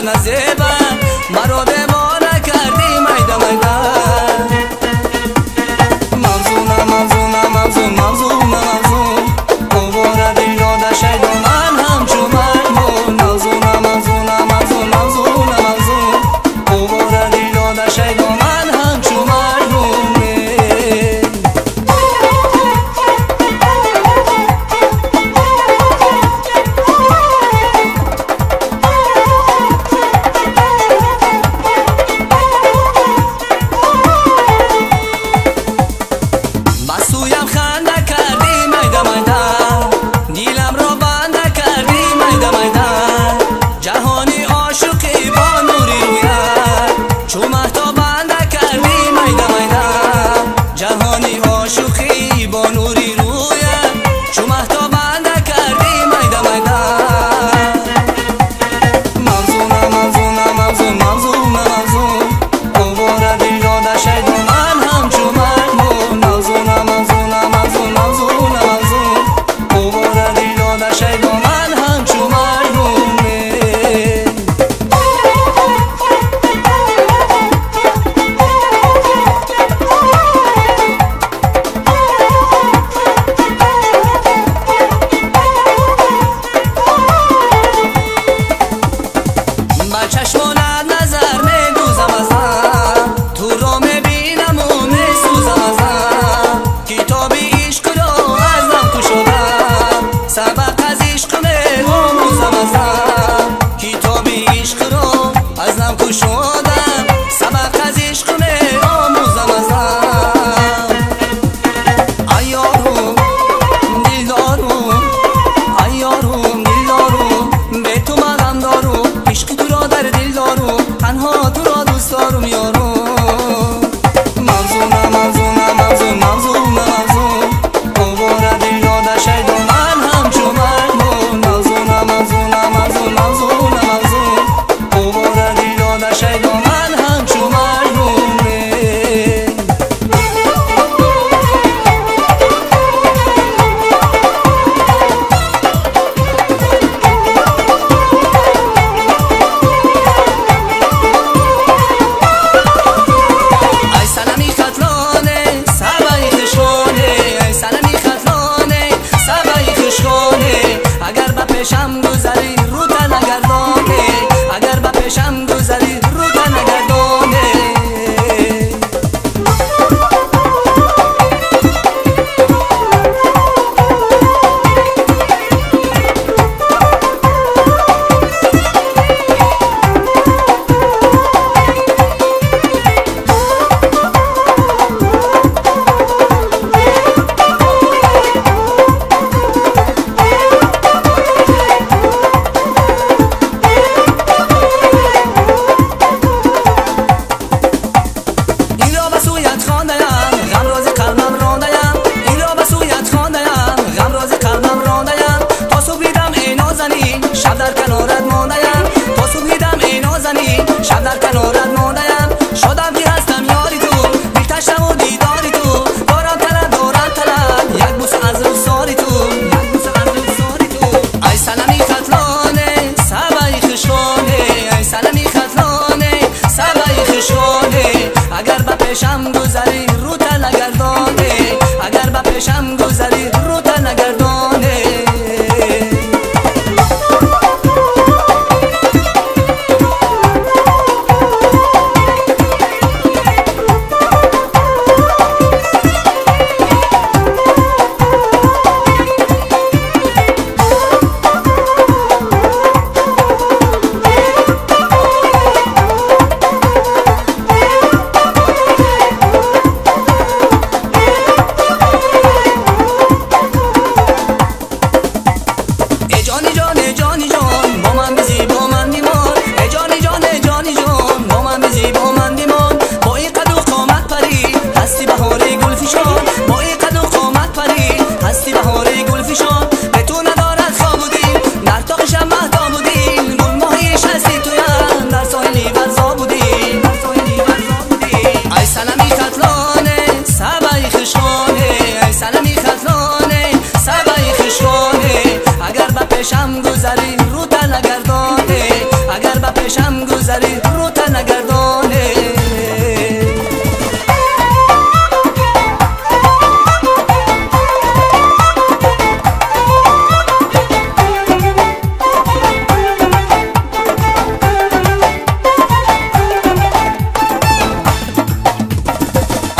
نزیبه مرا دیوانه کردی میده میده موزونه موزونه موزون موزونه موزون قواره دل داده شیدا من همچو میمون موزونه موزونه موزون موزونه موزون قواره دل داده شیدا من همچو میمون بسویم خنده کردی میده میده دیلم را بنده کردی میده میده جهانی عاشقی با نوری رویت چو مهتاب بنده کردی میده میده جهانی عاشقی با نوری رویت چو مهتاب بنده کردی میده میده موزونه موزونه موزون موزونه موزون قواره دل داده شیدا من همچو میمون موزونه موزونه موزون موزونه موزون قواره دل داده شیدا من همچو میمون با چشمانت نظر میدوزم ازم تو را میبینم و میسوزم ازم کتاب عشق را ازم کشادم سبق از عشق میآموزم ازم کتاب عشق را ازم کشادم سبق از عشق میآموزم ازم ایارم دلدارم ایارم دلدارم به تو من غم دارم عشق تو را در دل دارم چشم گذری رو تنگردانه.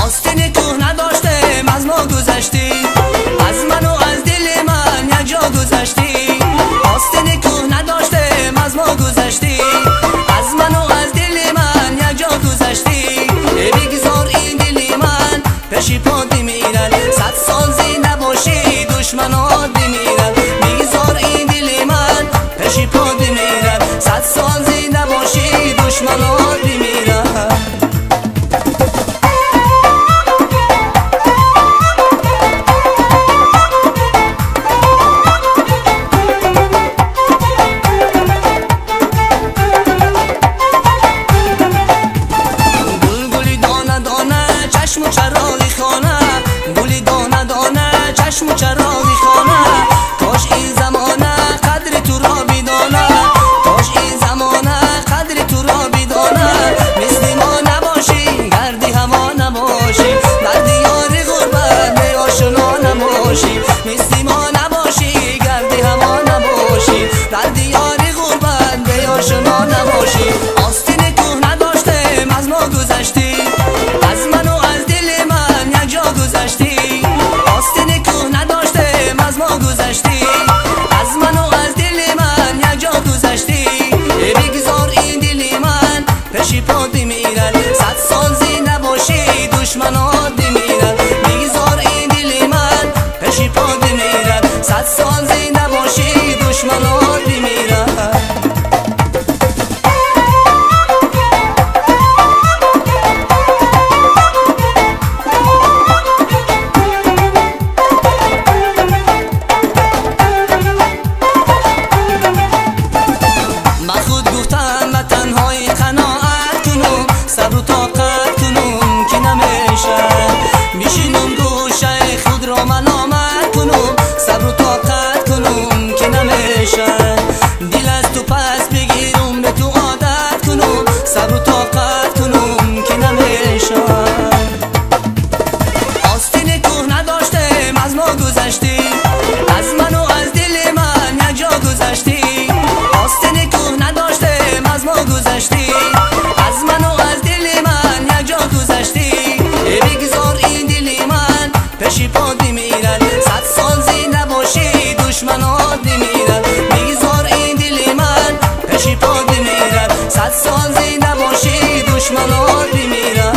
آستین کوه نداشتم از ما گذشتی، از من و از دل من یک جا گذشتی. آستین کوه نداشتم از ما گذشتی، از من و از دل من یک جا گذشتی. بگذار این دل من پیش پات بمیرن، 100 سال زنده باشی دشمنات بمیرن. بگذار این دل من پیش پات بمیرن، 100 سال زنده باشی دشمنات بمیرن. چشم و چراغی خانه، گلی دانه دانه چشم و چراغی خانه. کاش این زمانه قدر تو را بدانه، کاش این زمانه قدر تو را بدانه. مثل ما نباشی گردی هوا نباشی، در دیار غربت به آشنا نباشی. مثل ما نباشی گردی هوا نباشی، در دیار غربت به آشنا نباشی. آستین کوه نداشتم از ما گذشتی، از من و از دل من یک جا گذشتی. آستین کوه نداشتم از ما گذشتی، از من و از دل من یک جا گذشتی. بگذار این دل من پیش پات بمیرن، 100 سال زنده باشی دشمنات بمیرن. بگذار این دل من پیش پات بمیرن، 100 سال زنده باشی دشمنات بمیرن. صبر و طاقت کنم که نمیشه، میشینم گوشه خود را ملامت کنم. صبر و طاقت کنم که نمیشه، دل از تو پس بگیرم به تو عادت کنم. صبر و طاقت کنم که نمیشه. آستین کوه نداشتم از ما گذشتی، از من و از دل من یک جا گذشتی. آستین کوه نداشتم از ما گذشتی، از من و از دل من یک جا گذشتی. بگذار این دل من پیش پات بمیرن، 100 سال زنده باشی دشمنات بمیرن. بگذار این دل من پیش پات بمیرن، 100 سال زنده باشی دشمنات بمیرن.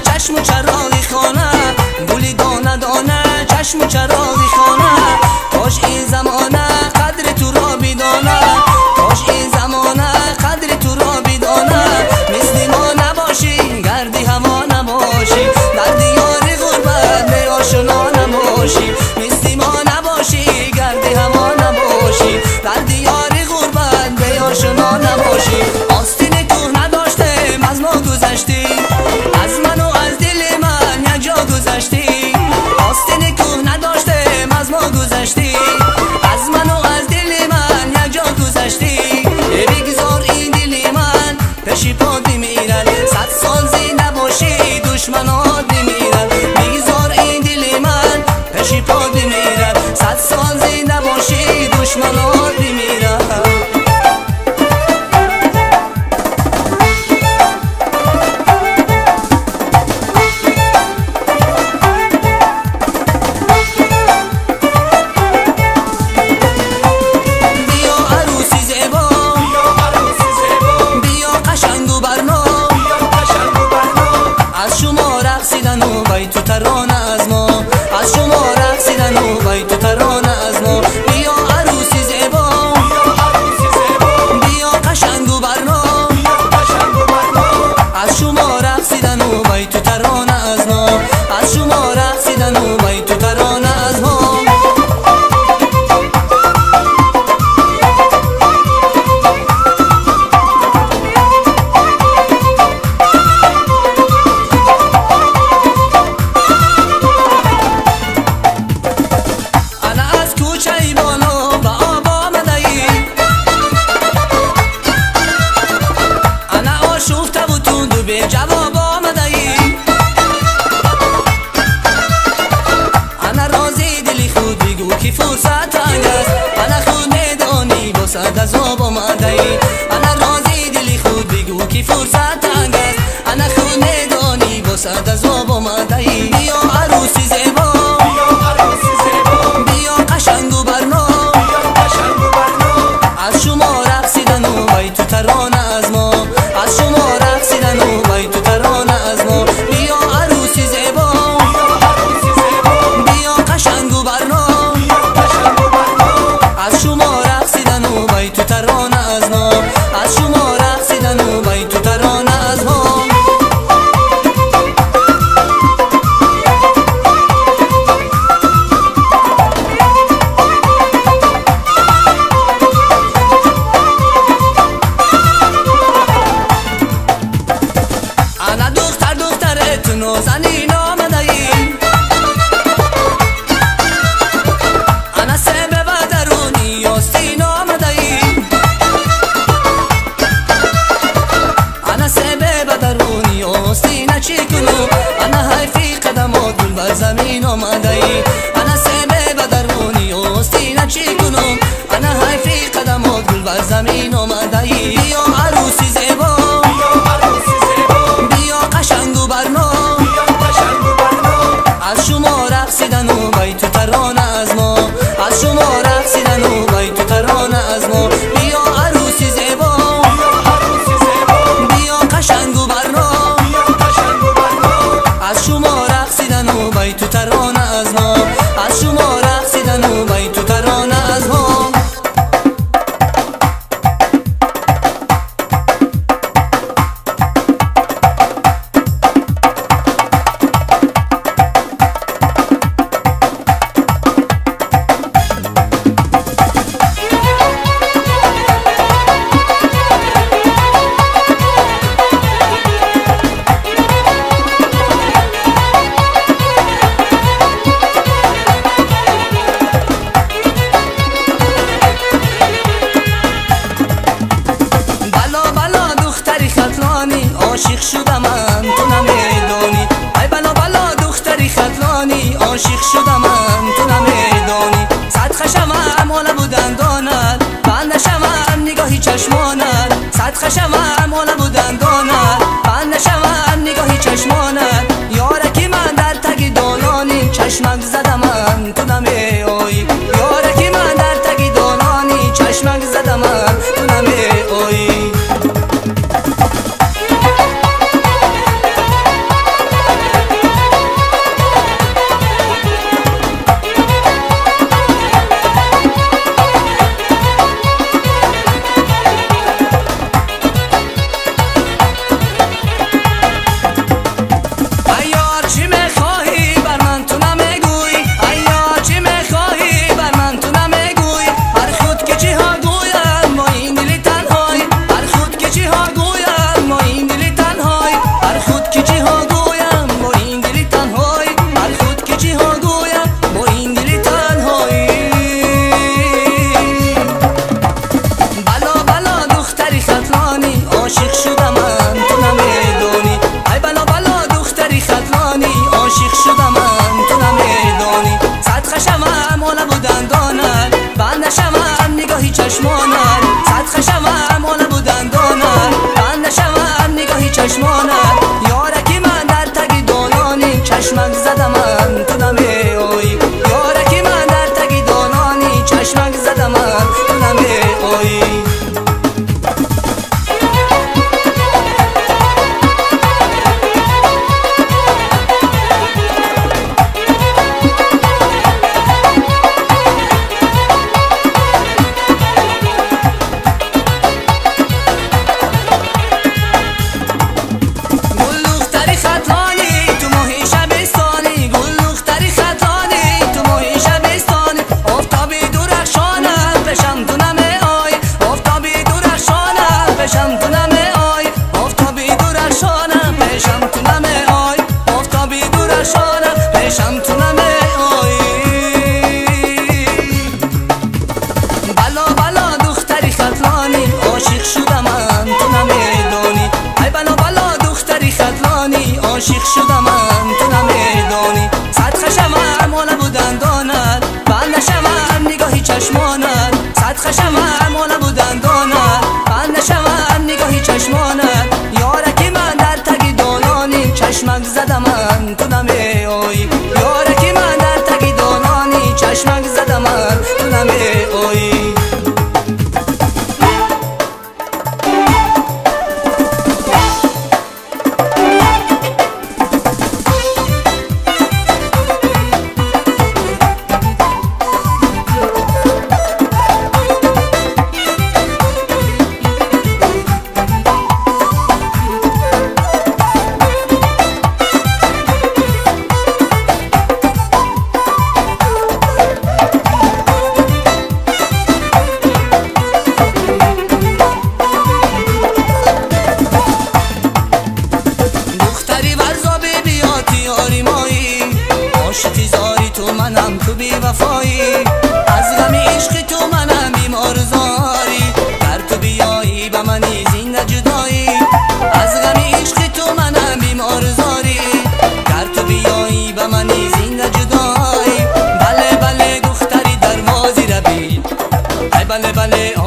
چشم و چراغی خانه، گلی دانه دانه چشم و چراغی خانه. کاش این زمانه قدر تو را بدانه، کاش این زمانه بعد از آب آمده ای. انا راضی دلی خود بگو که فرصت تنگ است، انا خود میدانی وسط از آب آمده ای. بیا عروسی زیبا، بیا قشنگ و برنا، از شما رقصیدن و بیت و ترانه از ما، از شما رقصیدن و بیت و ترانه از ما. بیا عروسی زیبا، بیا قشنگ و برنا، از شما رقصیدن و بیت و ترانه از ما، از شما رقصیدن و بیت و ترانه از ما. انا دخترت نازنین آمده ای، انا سبب درونی آستین آمده ای، انا سبب درونی آستین چی کنم، انا حیفی قدمات گل بر زمین آمده ای. انا سبب درونی آستین چی کنم، انا حیفی قدمات گل بر زمین آمده ای. بیا عروسی زیبا، بیا قشنگ و برنا، از شما رقصیدن و بیت و ترانه از ما، از شما رقصیدن و بیت و ترانه از ما. بیا عروسی زیبا، بیا قشنگ و برنا، از شما رقصیدن و بیت و ترانه از ما، از شما رقصیدن و بیت و ترانه از ما. عاشق شدم من تو نمیدانی، ای بلا بلا دختری خطلانی، عاشق شدم من تو نمیدانی. صد خشمم حالا بودن دانند، بندشم نگاهی چشمانند، صد خشمم حالا بودن دانند، بندشم نگاهی چشمانند. یارکی من در تگ دانانی، چشمک زدم من تو نمیایی، یارکی من در تگ دانانی، چشمک زدم من تو نمیایی. چشمانت یارکی من در تگ دانانی، چشمک زدم من تو نمیایی، یارکی من در تگ دانانی، چشمک زدم من تو نمیایی.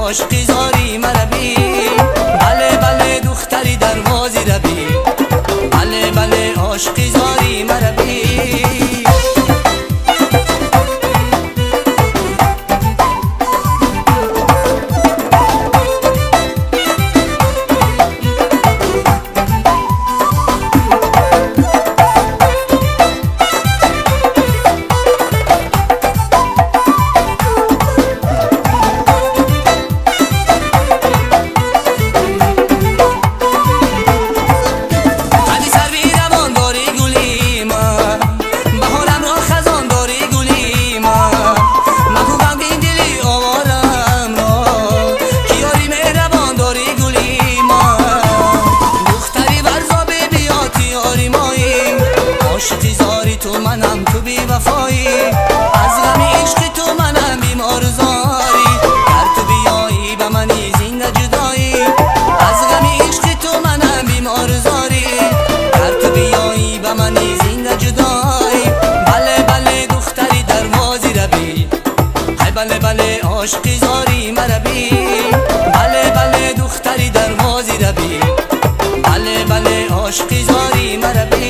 عاشقی زاری مربی، بله بله دختری دروازی ربی، بله بله عاشقی زاری مربی. عاشقی زاری تو منم تو بی وفایی، از غم عشق تو منم بیمار زاری، گر تو بیایی به منی زنده جدایی، از غم عشق تو منم بیمار زاری، گر تو بیایی به منی زنده جدایی. بله بله دختری دروازی ربی، های بله بله عاشقی زاری مربی، بله بله دختری دروازی ربی، بله بله عاشقی زاری مربی.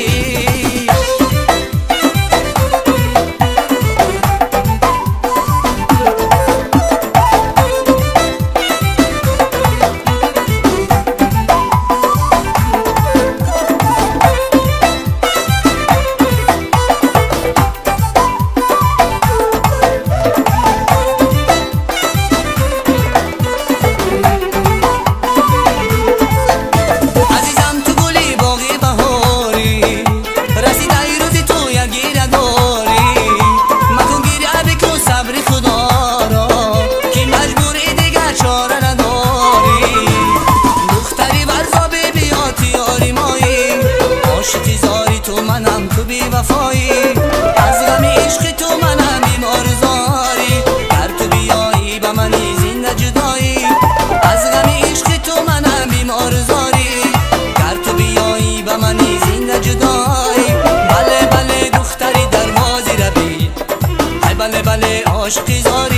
عاشقی زاری تو منم تو بی وفایی، از غم عشق تو منم بیمار زاری، گر تو بیایی به منی زنده جدایی، از غم عشق تو منم بیمار زاری، گر تو بیایی به منی زنده جدایی. بله بله دختری دروازی ربی، های بله بله عاشقی زاری